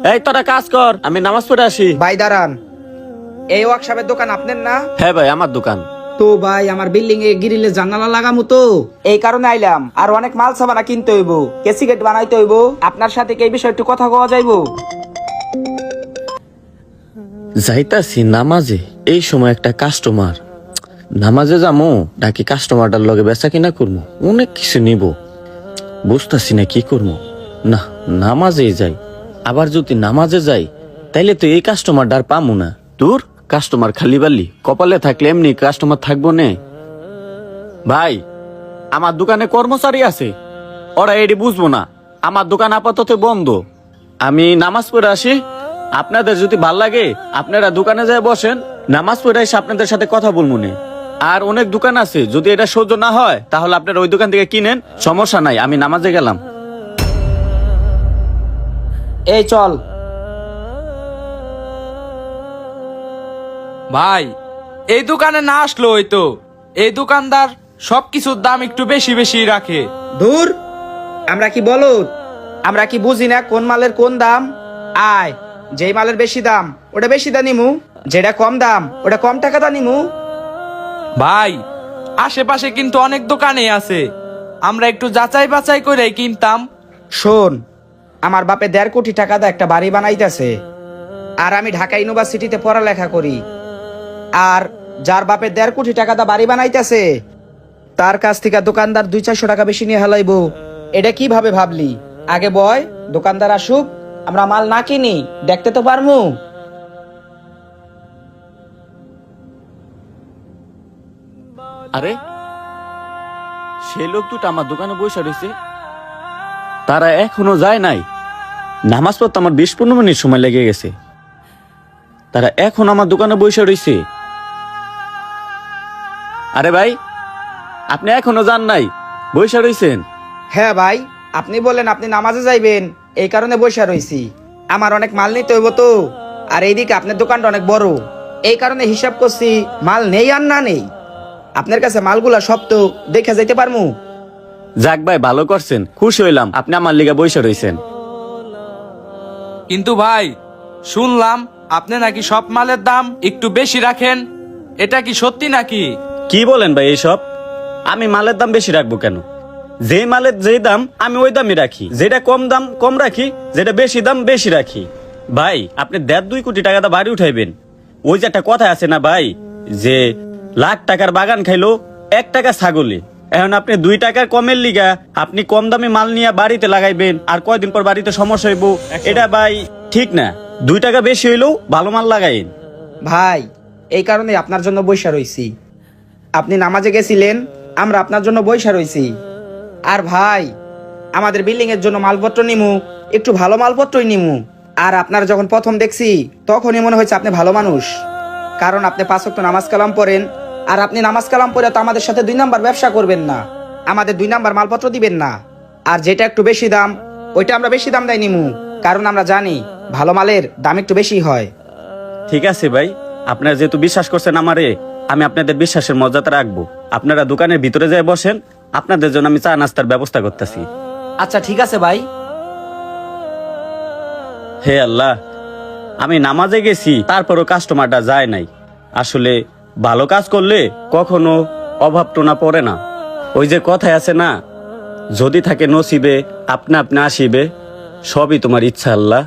এই তোরা কাজ কর, আমি নামাজ পড়ে আসি। ভাই দাঁড়ান, এই ওয়ার্কশপের দোকান আপনার না? হ্যাঁ ভাই, আমার দোকান। তো ভাই আমার বিল্ডিং এ গ্রিলে জানালা লাগামু, তো এই কারণে আইলাম। আর অনেক মাল সামানা কিনতে হইব, কেসি গেট বানাইতে হইব। আপনার সাথে কি এই বিষয়ে একটু কথা কওয়া যাইবো? যাইতাছি নামাজে, এই সময় একটা কাস্টমার। নামাজে যামো নাকি কাস্টমারটার লগে বেচা কিনা করবো, অনেক কিছু নিব, বুঝতাছি না কি করবো। না, নামাজে যাই। আবার যদি নামাজে যাই তাইলে তো এই কাস্টমারটা আর পামু না। দূর, কাস্টমার খালি বালি, কপালে থাকলে এমনি কাস্টমার থাকবো নে। ভাই, আমার দোকানে কর্মচারী আছে, ওরা এটি বুঝবো না। আমার দোকান আপাতত বন্ধ, আমি নামাজ পড়ে আসি। আপনাদের যদি ভাল লাগে আপনারা দোকানে যায় বসেন, নামাজ পড়ে এসে আপনাদের সাথে কথা বলবো নে। আর অনেক দোকান আছে, যদি এটা সহ্য না হয় তাহলে আপনারা ওই দোকান থেকে কিনেন, সমস্যা নাই, আমি নামাজে গেলাম। এই চল ভাই, এই দোকানে না আসলো হয়তো। এই দোকানদার সবকিছুর দাম একটু বেশি বেশি রাখে। দূর, আমরা কি বলো, আমরা কি বুঝি না কোন মালের কোন দাম? আয়, যেই মালের বেশি দাম ওটা বেশি দা নিমু, যেটা কম দাম ওটা কম টাকা দা নিমু। ভাই, আশেপাশে কিন্তু অনেক দোকানে আছে, আমরা একটু যাচাই বাছাই করে কিনতাম। শোন, আমার বাপে 1.5 কোটি টাকা দা একটা বাড়ি বানাইতেছে, আর আমি ঢাকা ইউনিভার্সিটিতে পড়ালেখা করি। আর যার বাপে 1.5 কোটি টাকা দা বাড়ি বানাইতেছে, তার কাছ থেকে দোকানদার 200-400 টাকা বেশি নিয়ে হেলাইবো। এটা কিভাবে ভাবলি? আগে বয়, দোকানদার আসুক, আমরা মাল না কিনি, দেখতে তো পারমু। আরে, সেই লোক দুটো আমার দোকানে বসে রয়েছে, তারা এখনো যায় নাই। নামাজ পড়তে আমার 20-15 মিনিট সময় লেগে গেছে, তারা এখন আমার দোকানে বসে রয়েছে। আরে ভাই, আপনি এখনো যান নাই, বসে রয়েছেন? হ্যাঁ ভাই, আপনি বলেন আপনি নামাজে যাইবেন, এই কারণে বসে রইছি। আমার অনেক মাল নিতে হইব তো, আর এইদিকে আপনার দোকানটা অনেক বড়, এই কারণে হিসাব করছি মাল নেই আর না নেই। আপনার কাছে মালগুলা সব তো দেখে যাইতে পারমু। যাক ভাই, ভালো করছেন, খুশি হইলাম আপনি আমার লিগে বসে রয়েছেন। কিন্তু ভাই, শুনলাম আপনি নাকি সব মালের দাম একটু বেশি রাখেন, এটা কি সত্যি নাকি? কি বলেন ভাই এইসব? আমি মালের দাম বেশি রাখবো কেন? যে মালের যে দাম আমি ওই দামই রাখি, যেটা কম দাম কম রাখি, যেটা বেশি দাম বেশি রাখি। ভাই, আপনি 1.5-2 কোটি টাকা দা বাড়ি উঠাইবেন, ওই যে একটা কথা আছে না ভাই, যে লাখ টাকার বাগান খাইলো 1 টাকা ছাগলে। এখন আপনি 2 টাকার কমের লিগা আপনি কম দামে মাল নিয়ে বাড়িতে লাগাইবেন, আর কয়দিন পর বাড়িতে সমস্যা হইব, এটা ভাই ঠিক না। 2 টাকা বেশি হইলেও ভালো মাল লাগাইন। ভাই, এই কারণে আপনার জন্য বইসা রইছি। আপনি নামাজে গেছিলেন, আমরা আপনার জন্য বইসা রইছি। আর ভাই, আমাদের বিল্ডিং এর জন্য মালপত্র নিমু, একটু ভালো মালপত্রই নিমু। আর আপনার যখন প্রথম দেখছি তখনই মনে হয়েছে আপনি ভালো মানুষ, কারণ আপনি 5 ওয়াক্ত নামাজ কালাম পড়েন। আর আপনি নামাজ কালাম পড়ে তো আমাদের সাথে 2 নাম্বার ব্যবসা করবেন না, আমাদের 2 নাম্বার মালপত্র দিবেন না। আর যেটা একটু বেশি দাম ওইটা আমরা বেশি দাম দেয় নিমু, কারণ আমরা জানি ভালো মালের দাম একটু বেশি হয়। ঠিক আছে ভাই, আপনারা যেহেতু বিশ্বাস করছেন আমারে, আমি আপনাদের বিশ্বাসের মর্যাদা রাখবো। আপনারা দোকানের ভিতরে যায় বসেন, আপনাদের জন্য আমি চা নাস্তার ব্যবস্থা করতেছি। আচ্ছা ঠিক আছে ভাই। হে আল্লাহ, আমি নামাজে গেছি তারপরও কাস্টমারটা যায় নাই। আসলে ভালো কাজ করলে কখনো অভাব টোনা পড়ে না। ওই যে কথায় আছে না, যদি থাকে নসিবে আপনা আপনা আসিবে, সবই তোমার ইচ্ছা আল্লাহ।